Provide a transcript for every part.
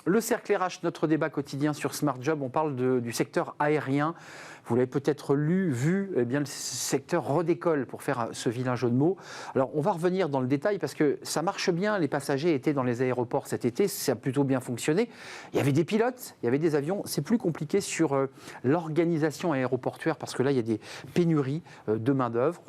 Le cercle RH, notre débat quotidien sur Smart Job, on parle du secteur aérien. Vous l'avez peut-être vu, eh bien, le secteur redécolle, pour faire ce vilain jeu de mots. Alors, on va revenir dans le détail parce que ça marche bien. Les passagers étaient dans les aéroports cet été, ça a plutôt bien fonctionné. Il y avait des pilotes, il y avait des avions. C'est plus compliqué sur l'organisation aéroportuaire parce que là, il y a des pénuries de main-d'œuvre.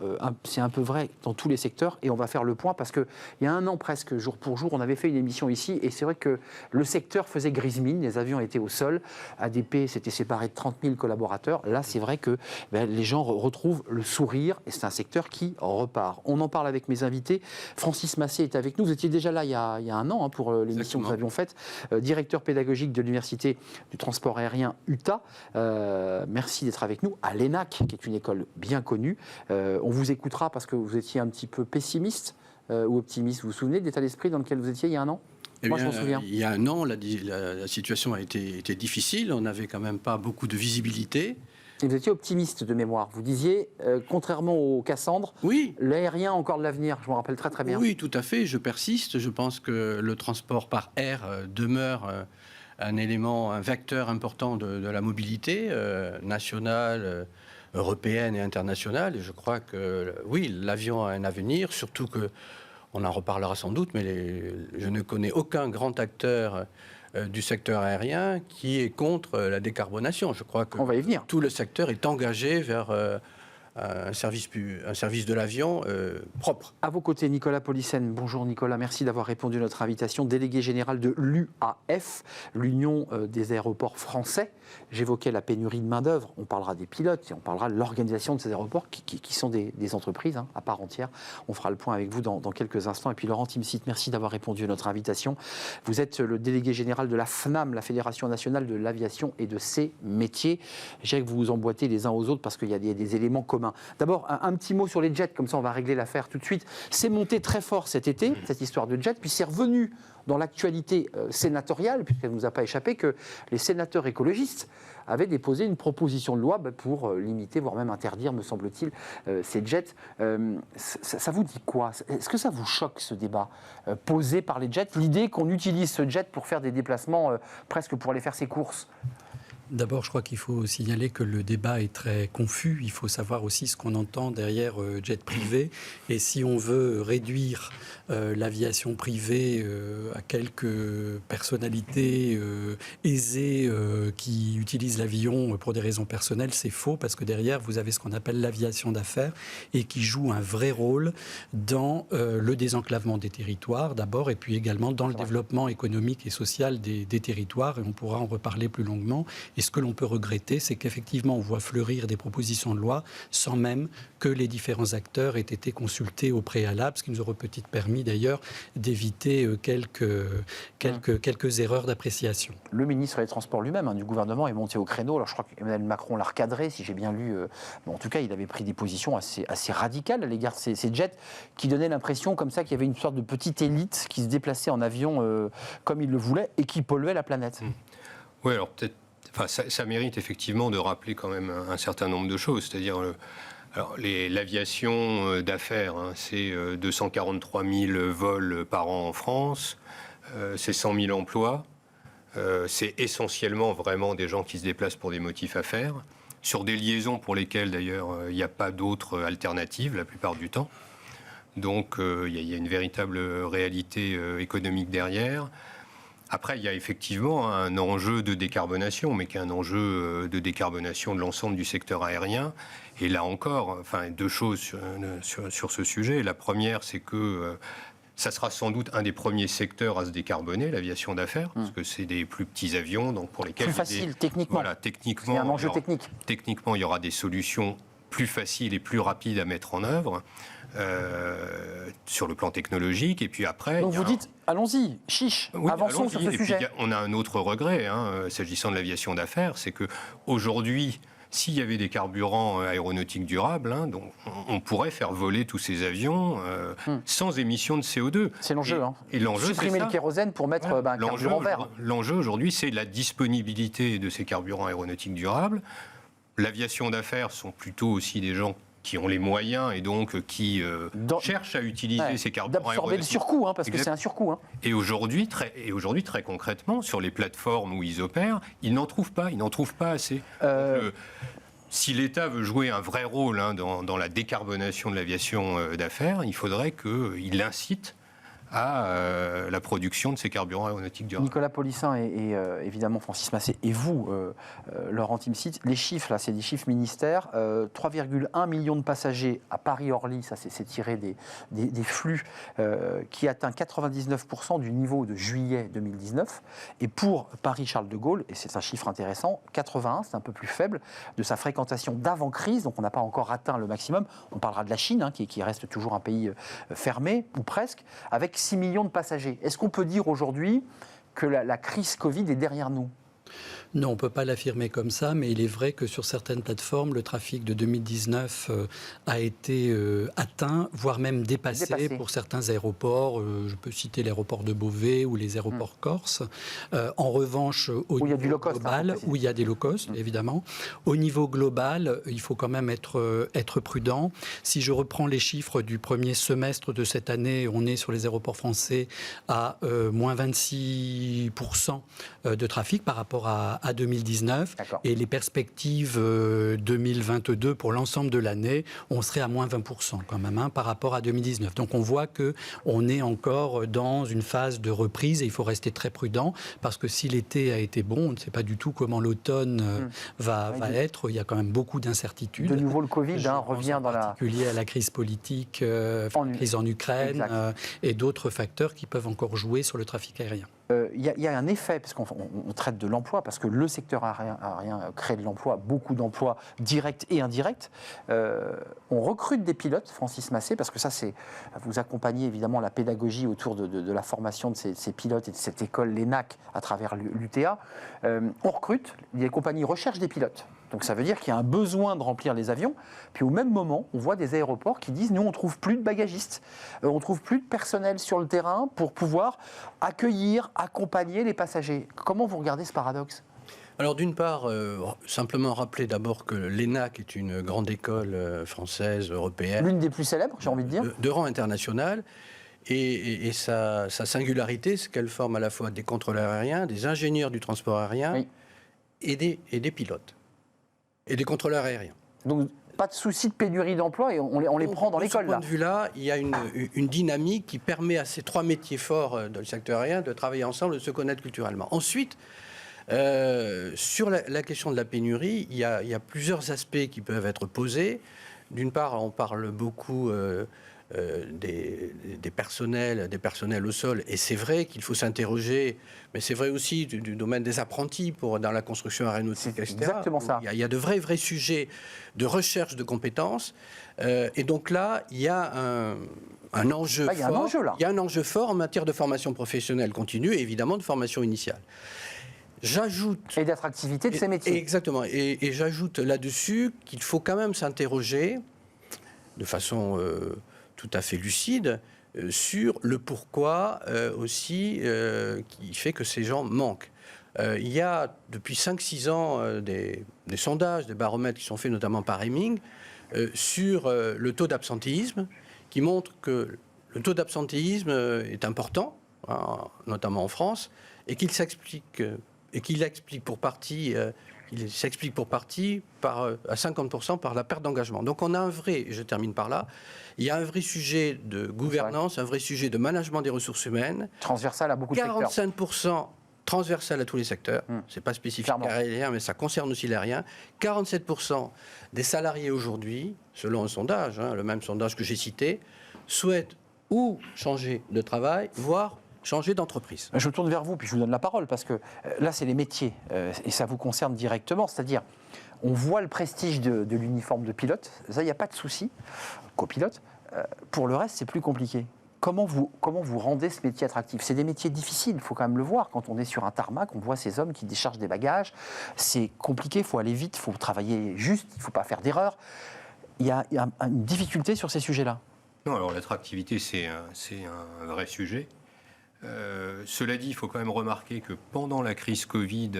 C'est un peu vrai dans tous les secteurs et on va faire le point parce qu'il y a un an presque, jour pour jour, on avait fait une émission ici et c'est vrai que le secteur faisait grise mine. Les avions étaient au sol. ADP s'était séparé de 30 000 collaborateurs. Là, c'est vrai que les gens retrouvent le sourire et c'est un secteur qui repart. On en parle avec mes invités. Francis Massé est avec nous. Vous étiez déjà là il y a un an pour l'émission que nous avions faite. Directeur pédagogique de l'Université du transport aérien UTA. Merci d'être avec nous. À l'ENAC, qui est une école bien connue. On vous écoutera parce que vous étiez un petit peu pessimiste ou optimiste. Vous vous souvenez de l'état d'esprit dans lequel vous étiez il y a un an ? Moi, je m'en souviens. Il y a un an, la situation a été difficile. On n'avait quand même pas beaucoup de visibilité. Et vous étiez optimiste de mémoire. Vous disiez, contrairement au Cassandre, oui, l'aérien a encore de l'avenir. Je me rappelle très très bien. Oui, tout à fait. Je persiste. Je pense que le transport par air demeure un élément, un vecteur important de la mobilité nationale, européenne et internationale. Et je crois que, oui, l'avion a un avenir, surtout que, on en reparlera sans doute, mais je ne connais aucun grand acteur du secteur aérien qui est contre la décarbonation. Je crois que on va y venir. Tout le secteur est engagé vers un service de l'avion propre. À vos côtés, Nicolas Policène. Bonjour Nicolas, merci d'avoir répondu à notre invitation. Délégué général de l'UAF, l'Union des aéroports français. J'évoquais la pénurie de main-d'œuvre. On parlera des pilotes et on parlera de l'organisation de ces aéroports qui sont des entreprises à part entière. On fera le point avec vous dans quelques instants. Et puis Laurent Timsit, merci d'avoir répondu à notre invitation. Vous êtes le délégué général de la FNAM, la Fédération nationale de l'aviation et de ses métiers. Je dirais que vous vous emboîtez les uns aux autres parce qu'il y a des éléments communs. D'abord, un petit mot sur les jets, comme ça on va régler l'affaire tout de suite. C'est monté très fort cet été, cette histoire de jets, puis c'est revenu dans l'actualité sénatoriale, puisqu'elle ne nous a pas échappé, que les sénateurs écologistes avaient déposé une proposition de loi pour limiter, voire même interdire, me semble-t-il, ces jets. Ça vous dit quoi ? Est-ce que ça vous choque, ce débat posé par les jets, l'idée qu'on utilise ce jet pour faire des déplacements presque pour aller faire ses courses ? D'abord, je crois qu'il faut signaler que le débat est très confus. Il faut savoir aussi ce qu'on entend derrière jet privé. Et si on veut réduire l'aviation privée à quelques personnalités aisées qui utilisent l'avion pour des raisons personnelles, c'est faux parce que derrière, vous avez ce qu'on appelle l'aviation d'affaires et qui joue un vrai rôle dans le désenclavement des territoires d'abord et puis également dans le développement économique et social des territoires. Et on pourra en reparler plus longuement. Et ce que l'on peut regretter, c'est qu'effectivement, on voit fleurir des propositions de loi sans même que les différents acteurs aient été consultés au préalable, ce qui nous aurait peut-être permis d'ailleurs d'éviter quelques erreurs d'appréciation. Le ministre des Transports lui-même du gouvernement est monté au créneau. Alors je crois qu'Emmanuel Macron l'a recadré, si j'ai bien lu. En tout cas, il avait pris des positions assez radicales à l'égard de ces jets qui donnaient l'impression comme ça qu'il y avait une sorte de petite élite qui se déplaçait en avion comme il le voulait et qui polluait la planète. Oui, alors peut-être. Enfin, ça mérite effectivement de rappeler quand même un certain nombre de choses. C'est-à-dire, l'aviation d'affaires, c'est 243 000 vols par an en France, c'est 100 000 emplois, c'est essentiellement vraiment des gens qui se déplacent pour des motifs affaires, sur des liaisons pour lesquelles d'ailleurs il n'y a pas d'autres alternatives la plupart du temps. Donc il y a une véritable réalité économique derrière. Après, il y a effectivement un enjeu de décarbonation, mais qui est un enjeu de décarbonation de l'ensemble du secteur aérien. Et là encore, deux choses sur ce sujet. La première, c'est que ça sera sans doute un des premiers secteurs à se décarboner, l'aviation d'affaires, parce que c'est des plus petits avions, donc pour lesquels... Plus facile, techniquement. Voilà, techniquement. Il y a un enjeu technique. Techniquement, il y aura des solutions plus faciles et plus rapides à mettre en œuvre. Sur le plan technologique, et puis après... Donc vous dites, allons-y, chiche, oui, avançons sur ce sujet. Puis, on a un autre regret, s'agissant de l'aviation d'affaires, c'est qu'aujourd'hui, s'il y avait des carburants aéronautiques durables, donc on pourrait faire voler tous ces avions sans émission de CO2. C'est l'enjeu. Et l'enjeu, supprimer le kérosène pour mettre un carburant vert. L'enjeu aujourd'hui, c'est la disponibilité de ces carburants aéronautiques durables. L'aviation d'affaires sont plutôt aussi des gens qui ont les moyens et donc qui cherchent à utiliser ces carburants d'absorber le surcoût, parce que c'est un surcoût. Et aujourd'hui, très concrètement, sur les plateformes où ils opèrent, ils n'en trouvent pas assez. Si l'État veut jouer un vrai rôle dans la décarbonation de l'aviation d'affaires, il faudrait qu'il incite à la production de ces carburants aéronautiques durables. Nicolas Polissin et évidemment Francis Massé et vous, Laurent Timsit, les chiffres, là, c'est des chiffres ministères. 3,1 millions de passagers à Paris-Orly, ça c'est tiré des flux qui atteint 99% du niveau de juillet 2019. Et pour Paris-Charles de Gaulle, et c'est un chiffre intéressant, 81, c'est un peu plus faible, de sa fréquentation d'avant-crise, donc on n'a pas encore atteint le maximum. On parlera de la Chine, qui reste toujours un pays fermé, ou presque, avec 6 millions de passagers. Est-ce qu'on peut dire aujourd'hui que la crise Covid est derrière nous ? Non, on ne peut pas l'affirmer comme ça, mais il est vrai que sur certaines plateformes, le trafic de 2019 a été atteint, voire même dépassé pour certains aéroports. Je peux citer l'aéroport de Beauvais ou les aéroports corses. En revanche, au niveau global, où il y a des low cost, évidemment, au niveau global, il faut quand même être prudent. Si je reprends les chiffres du premier semestre de cette année, on est sur les aéroports français à moins 26% de trafic par rapport à 2019. D'accord. Et les perspectives 2022 pour l'ensemble de l'année, on serait à moins 20% quand même par rapport à 2019. Donc on voit qu'on est encore dans une phase de reprise et il faut rester très prudent parce que si l'été a été bon, on ne sait pas du tout comment l'automne va être. Il y a quand même beaucoup d'incertitudes. De nouveau, le Covid revient dans la... En particulier à la crise politique, crise en Ukraine et d'autres facteurs qui peuvent encore jouer sur le trafic aérien. Il y a un effet, parce qu'on traite de l'emploi, parce que le secteur aérien crée de l'emploi, beaucoup d'emplois directs et indirects. On recrute des pilotes, Francis Massé, parce que ça, c'est vous accompagnez évidemment la pédagogie autour de la formation de ces pilotes et de cette école, l'ENAC, à travers l'UTA. On recrute, les compagnies recherchent des pilotes. Donc ça veut dire qu'il y a un besoin de remplir les avions. Puis au même moment, on voit des aéroports qui disent « nous, on ne trouve plus de bagagistes, on ne trouve plus de personnel sur le terrain pour pouvoir accueillir, accompagner les passagers ». Comment vous regardez ce paradoxe ? Alors d'une part, simplement rappeler d'abord que l'ENAC est une grande école française, européenne. L'une des plus célèbres, j'ai envie de dire. De rang international. Et sa singularité, c'est qu'elle forme à la fois des contrôleurs aériens, des ingénieurs du transport aérien et des pilotes. Et des contrôleurs aériens. Donc, pas de souci de pénurie d'emploi et on les prend dans l'école. De ce point de vue-là, il y a une dynamique qui permet à ces trois métiers forts du secteur aérien de travailler ensemble, de se connaître culturellement. Ensuite, sur la question de la pénurie, il y a plusieurs aspects qui peuvent être posés. D'une part, on parle beaucoup des personnels au sol. Et c'est vrai qu'il faut s'interroger, mais c'est vrai aussi du domaine des apprentis dans la construction aéronautique, etc. Exactement ça. Il y a de vrais sujets de recherche de compétences. Et donc là, il y a un enjeu fort. Il y a un enjeu fort en matière de formation professionnelle continue et évidemment de formation initiale. J'ajoute... Et d'attractivité de ces métiers. Exactement. Et j'ajoute là-dessus qu'il faut quand même s'interroger de façon... tout à fait lucide sur le pourquoi aussi qui fait que ces gens manquent. Il y a depuis 5-6 ans des sondages, des baromètres qui sont faits notamment par Hemming sur le taux d'absentéisme qui montrent que le taux d'absentéisme est important, notamment en France, et qu'il s'explique pour partie... Il s'explique pour partie à 50% par la perte d'engagement. Donc on a un vrai, et je termine par là, il y a un vrai sujet de gouvernance, un vrai sujet de management des ressources humaines. Transversal à beaucoup de secteurs. 45% transversal à tous les secteurs. C'est pas spécifique à l'aérien, mais ça concerne aussi l'aérien. 47% des salariés aujourd'hui, selon un sondage, le même sondage que j'ai cité, souhaitent ou changer de travail, voire changer d'entreprise. Je me tourne vers vous, puis je vous donne la parole, parce que là, c'est les métiers, et ça vous concerne directement, c'est-à-dire, on voit le prestige de l'uniforme de pilote, ça, il n'y a pas de souci, copilote. Pour le reste, c'est plus compliqué. Comment vous rendez ce métier attractif ? C'est des métiers difficiles, il faut quand même le voir. Quand on est sur un tarmac, on voit ces hommes qui déchargent des bagages, c'est compliqué, il faut aller vite, il faut travailler juste, il ne faut pas faire d'erreur. Il y a une difficulté sur ces sujets-là. Non, alors l'attractivité, c'est un vrai sujet. Cela dit, il faut quand même remarquer que pendant la crise Covid,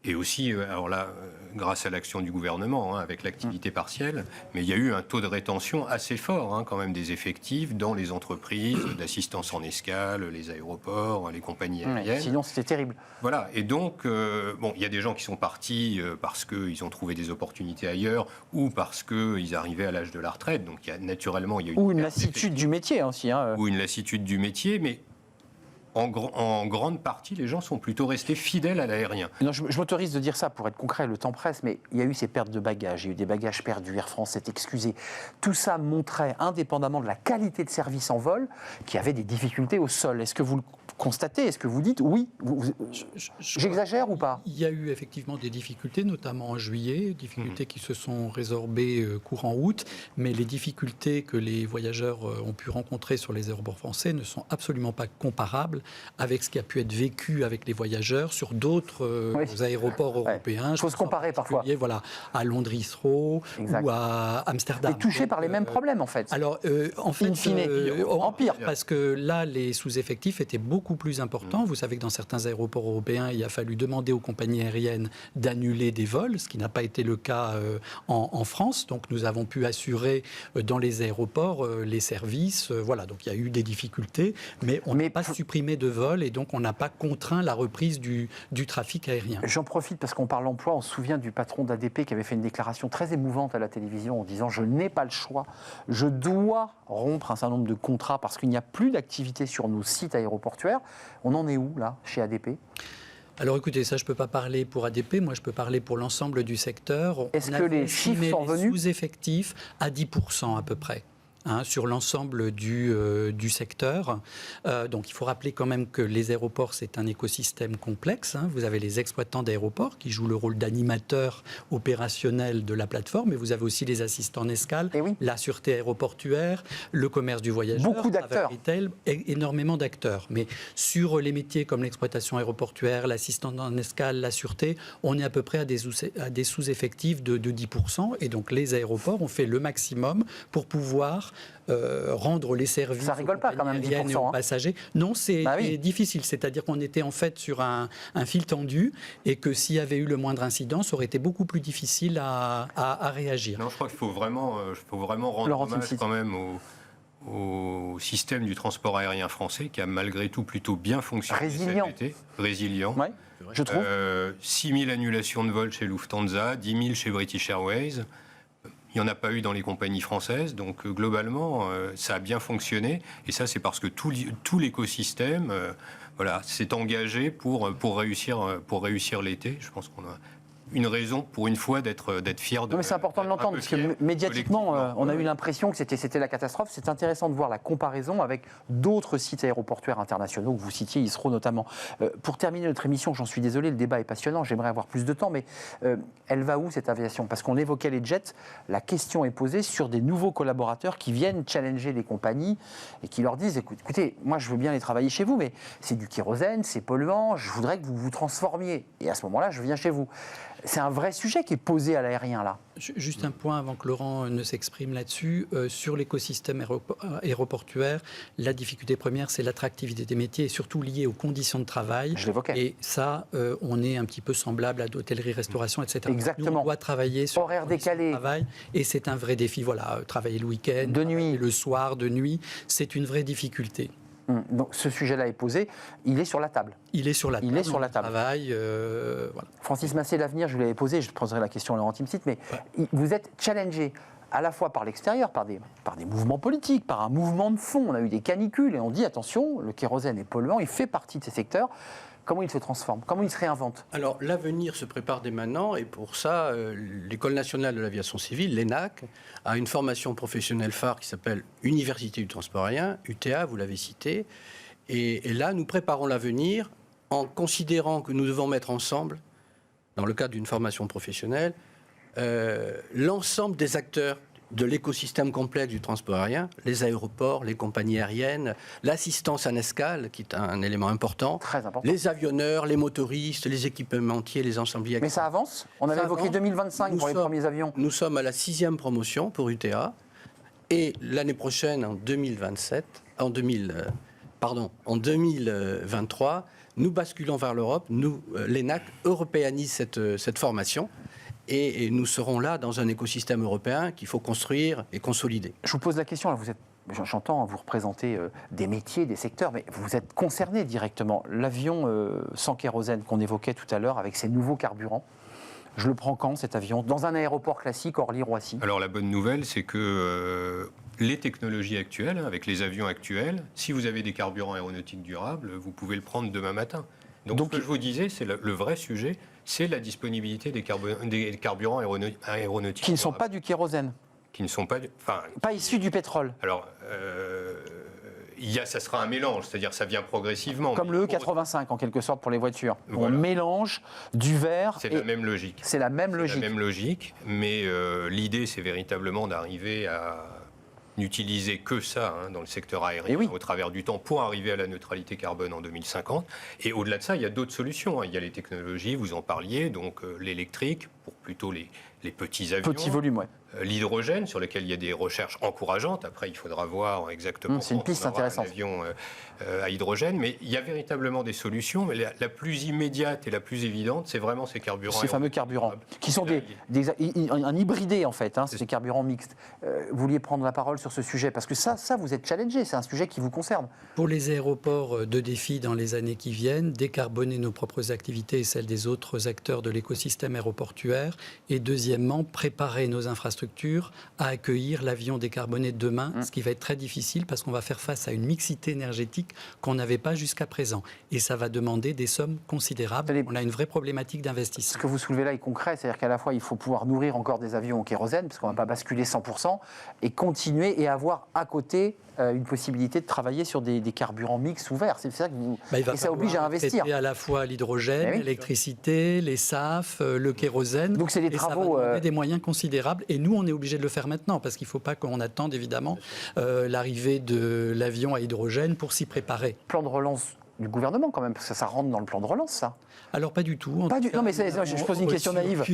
Et aussi, alors là, grâce à l'action du gouvernement, avec l'activité partielle, mais il y a eu un taux de rétention assez fort, quand même, des effectifs dans les entreprises d'assistance en escale, les aéroports, les compagnies aériennes. Sinon, c'était terrible. Voilà, et donc, il y a des gens qui sont partis parce qu'ils ont trouvé des opportunités ailleurs ou parce qu'ils arrivaient à l'âge de la retraite. Donc, naturellement, il y a eu ou une lassitude du métier aussi. Ou une lassitude du métier, mais en grande partie, les gens sont plutôt restés fidèles à l'aérien. Non, je m'autorise de dire ça pour être concret, le temps presse, mais il y a eu ces pertes de bagages, il y a eu des bagages perdus, Air France s'est excusé. Tout ça montrait, indépendamment de la qualité de service en vol, qu'il y avait des difficultés au sol. Est-ce que vous le constatez? Est-ce que vous dites oui? J'exagère ou pas? Il y a eu effectivement des difficultés, notamment en juillet, difficultés qui se sont résorbées courant août, mais les difficultés que les voyageurs ont pu rencontrer sur les aéroports français ne sont absolument pas comparables avec ce qui a pu être vécu avec les voyageurs sur d'autres aéroports européens. Il faut se comparer parfois. Voilà, à Londres Heathrow ou à Amsterdam. Et touché par les mêmes problèmes en fait. Alors, en fait, empire. Parce que là, les sous-effectifs étaient beaucoup plus importants. Vous savez que dans certains aéroports européens, il a fallu demander aux compagnies aériennes d'annuler des vols, ce qui n'a pas été le cas en France. Donc, nous avons pu assurer dans les aéroports les services. Voilà, donc il y a eu des difficultés, mais on n'a pas supprimé de vols et donc on n'a pas contraint la reprise du trafic aérien. J'en profite parce qu'on parle emploi. On se souvient du patron d'ADP qui avait fait une déclaration très émouvante à la télévision en disant « Je n'ai pas le choix, je dois rompre un certain nombre de contrats parce qu'il n'y a plus d'activité sur nos sites aéroportuaires ». On en est où là, chez ADP ? Alors écoutez, ça je ne peux pas parler pour ADP, moi je peux parler pour l'ensemble du secteur. Est-ce que les chiffres sont venus ? Sous-effectifs à 10% à peu près. Sur l'ensemble du secteur. Donc il faut rappeler quand même que les aéroports, c'est un écosystème complexe. Vous avez les exploitants d'aéroports qui jouent le rôle d'animateurs opérationnels de la plateforme, mais vous avez aussi les assistants en escale, la sûreté aéroportuaire, le commerce du voyageur, beaucoup d'acteurs, retail, énormément d'acteurs. Mais sur les métiers comme l'exploitation aéroportuaire, l'assistant en escale, la sûreté, on est à peu près à des sous-effectifs de 10%. Et donc les aéroports ont fait le maximum pour pouvoir rendre les services ça rigole pas quand même 10%, aux passagers. Non, c'est difficile. C'est-à-dire qu'on était en fait sur un fil tendu et que s'il y avait eu le moindre incident, ça aurait été beaucoup plus difficile à réagir. Non, je crois qu'il faut vraiment rendre hommage quand même au système du transport aérien français qui a malgré tout plutôt bien fonctionné cet été. Résilient. Ouais, je trouve. 6 000 annulations de vols chez Lufthansa, 10 000 chez British Airways. Il n'y en a pas eu dans les compagnies françaises, donc globalement, ça a bien fonctionné. Et ça, c'est parce que tout l'écosystème s'est engagé pour réussir l'été. Je pense qu'on a une raison, pour une fois, d'être fier de. Non, mais c'est important de l'entendre, parce que médiatiquement, on a eu l'impression que c'était la catastrophe. C'est intéressant de voir la comparaison avec d'autres sites aéroportuaires internationaux, que vous citiez, Heathrow notamment. Pour terminer notre émission, j'en suis désolé, le débat est passionnant, j'aimerais avoir plus de temps, mais elle va où cette aviation ? Parce qu'on évoquait les jets, la question est posée sur des nouveaux collaborateurs qui viennent challenger les compagnies et qui leur disent, écoutez, moi je veux bien les travailler chez vous, mais c'est du kérosène, c'est polluant, je voudrais que vous vous transformiez. Et à ce moment-là, je viens chez vous. C'est un vrai sujet qui est posé à l'aérien, là. Juste un point avant que Laurent ne s'exprime là-dessus. Sur l'écosystème aéroportuaire, la difficulté première, c'est l'attractivité des métiers et surtout liée aux conditions de travail. Je l'évoquais. Et ça, on est un petit peu semblable à l'hôtellerie, restauration, etc. Exactement. Nous, on doit travailler sur horaire décalé. De travail et c'est un vrai défi. Voilà, travailler le week-end, de nuit, le soir, de nuit, c'est une vraie difficulté. Donc ce sujet-là est posé, il est sur la table. Il est sur la table. Il est sur la table. Travail, voilà. Francis Massé, l'avenir, je vous l'avais posé, je poserai la question à Laurent Timsit, mais vous êtes challengé à la fois par l'extérieur, par des mouvements politiques, par un mouvement de fond. On a eu des canicules et on dit attention, le kérosène est polluant, il fait partie de ces secteurs. Comment il se transforme ? Comment il se réinvente ? Alors, l'avenir se prépare dès maintenant et pour ça, l'École nationale de l'aviation civile, l'ENAC, a une formation professionnelle phare qui s'appelle Université du transport aérien, UTA, vous l'avez cité. Et là, nous préparons l'avenir en considérant que nous devons mettre ensemble, dans le cadre d'une formation professionnelle, l'ensemble des acteurs de l'écosystème complexe du transport aérien, les aéroports, les compagnies aériennes, l'assistance en escale, qui est un élément important, très important, les avionneurs, les motoristes, les équipementiers, les ensembliers. Mais ça avance ? On avait évoqué 2025 pour les premiers avions. Nous sommes à la 6e promotion pour UTA et l'année prochaine, en 2023, nous basculons vers l'Europe, l'ENAC européanise cette formation. Et nous serons là dans un écosystème européen qu'il faut construire et consolider. Je vous pose la question, là, j'entends, vous représentez des métiers, des secteurs, mais vous êtes concerné directement. L'avion sans kérosène qu'on évoquait tout à l'heure avec ses nouveaux carburants, je le prends quand cet avion? Dans un aéroport classique, Orly-Roissy? Alors la bonne nouvelle, c'est que les technologies actuelles, avec les avions actuels, si vous avez des carburants aéronautiques durables, vous pouvez le prendre demain matin. Donc ce que je vous disais, c'est le vrai sujet, c'est la disponibilité des carburants aéronautiques. Qui ne sont pas du kérosène. Qui ne sont pas... Pas issus du pétrole. Alors, ça sera un mélange, c'est-à-dire ça vient progressivement. Comme le E85 en quelque sorte pour les voitures. Voilà. On mélange du verre. C'est la même logique. C'est la même logique. C'est la même logique, mais l'idée c'est véritablement d'arriver à n'utiliser que ça dans le secteur aérien au travers du temps pour arriver à la neutralité carbone en 2050. Et au-delà de ça, il y a d'autres solutions. Il y a les technologies, vous en parliez, donc l'électrique pour plutôt les petits avions. Petit volume, ouais. L'hydrogène, sur lequel il y a des recherches encourageantes. Après, il faudra voir exactement c'est une piste intéressante. Un avion à hydrogène. Mais il y a véritablement des solutions. Mais la plus immédiate et la plus évidente, c'est vraiment ces carburants. Ces fameux carburants, qui sont un hybridé, en fait, ces carburants mixtes. Vous vouliez prendre la parole sur ce sujet? Parce que ça vous êtes challengé, c'est un sujet qui vous concerne. Pour les aéroports, deux défis dans les années qui viennent: décarboner nos propres activités et celles des autres acteurs de l'écosystème aéroportuaire. Et deuxièmement, préparer nos infrastructures à accueillir l'avion décarboné de demain, ce qui va être très difficile parce qu'on va faire face à une mixité énergétique qu'on n'avait pas jusqu'à présent. Et ça va demander des sommes considérables. On a une vraie problématique d'investissement. Ce que vous soulevez là est concret, c'est-à-dire qu'à la fois, il faut pouvoir nourrir encore des avions au kérosène, parce qu'on ne va pas basculer 100%, et continuer et avoir à côté une possibilité de travailler sur des carburants mixtes ouverts. C'est ça que vous... et ça oblige à investir. À la fois l'hydrogène, l'électricité, les SAF, le kérosène. Donc c'est des travaux... Ça va demander des moyens considérables. Et nous, on est obligé de le faire maintenant, parce qu'il ne faut pas qu'on attende évidemment l'arrivée de l'avion à hydrogène pour s'y préparer. Plan de relance du gouvernement quand même, parce que ça rentre dans le plan de relance, ça. Alors pas du tout. Non, mais je pose une question naïve.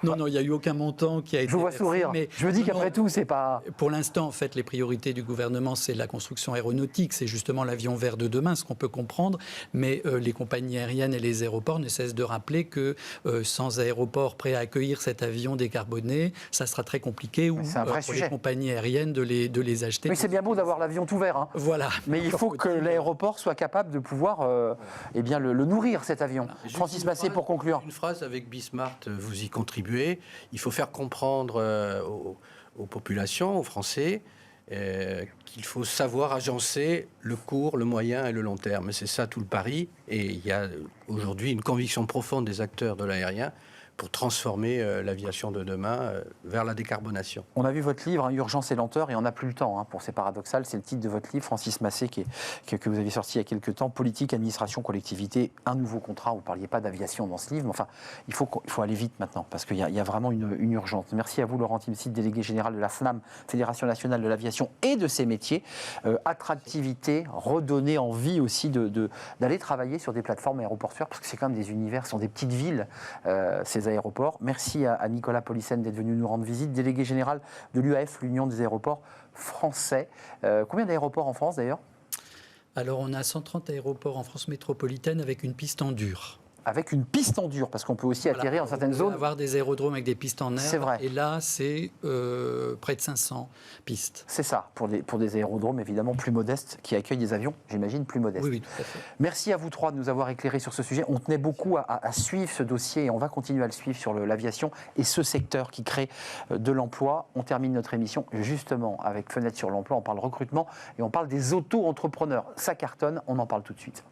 Non, il n'y a eu aucun montant qui a été... Je vous vois sourire. Mais je me dis qu'après tout, c'est pas... Pour l'instant, en fait, les priorités du gouvernement, c'est la construction aéronautique, c'est justement l'avion vert de demain, ce qu'on peut comprendre. Mais les compagnies aériennes et les aéroports ne cessent de rappeler que sans aéroport prêt à accueillir cet avion décarboné, ça sera très compliqué pour les compagnies aériennes de les acheter. Mais c'est bien beau d'avoir l'avion tout vert. Voilà. Mais il faut que l'aéroport soit capable de pouvoir le nourrir, cet avion. Francis Massé, pour conclure. Une phrase avec Bismarck, vous y contribuez. Il faut faire comprendre aux populations, aux Français, qu'il faut savoir agencer le court, le moyen et le long terme. C'est ça tout le pari. Et il y a aujourd'hui une conviction profonde des acteurs de l'aérien pour transformer l'aviation de demain vers la décarbonation. On a vu votre livre, Urgence et lenteur, et on n'a plus le temps pour ces paradoxales. C'est le titre de votre livre, Francis Massé, que vous avez sorti il y a quelques temps. Politique, administration, collectivité, un nouveau contrat. Vous ne parliez pas d'aviation dans ce livre, mais enfin, il faut aller vite maintenant, parce qu'il y a vraiment une urgence. Merci à vous, Laurent Timsit, délégué général de la FNAM, Fédération nationale de l'aviation et de ses métiers. Attractivité, redonner envie aussi d'aller travailler sur des plateformes aéroportuaires, parce que c'est quand même des univers, ce sont des petites villes, ces aéroports. Merci à Nicolas Polissen d'être venu nous rendre visite, délégué général de l'UAF, l'Union des aéroports français. Combien d'aéroports en France d'ailleurs? Alors on a 130 aéroports en France métropolitaine avec une piste en dur. Avec une piste en dur, parce qu'on peut aussi atterrir dans certaines zones. On peut avoir des aérodromes avec des pistes en air. C'est vrai. Et là, c'est près de 500 pistes. C'est ça, pour des aérodromes évidemment plus modestes, qui accueillent des avions, j'imagine, plus modestes. Oui, tout à fait. Merci à vous trois de nous avoir éclairés sur ce sujet. On tenait beaucoup à suivre ce dossier et on va continuer à le suivre sur l'aviation et ce secteur qui crée de l'emploi. On termine notre émission justement avec Fenêtre sur l'emploi. On parle recrutement et on parle des auto-entrepreneurs. Ça cartonne, on en parle tout de suite.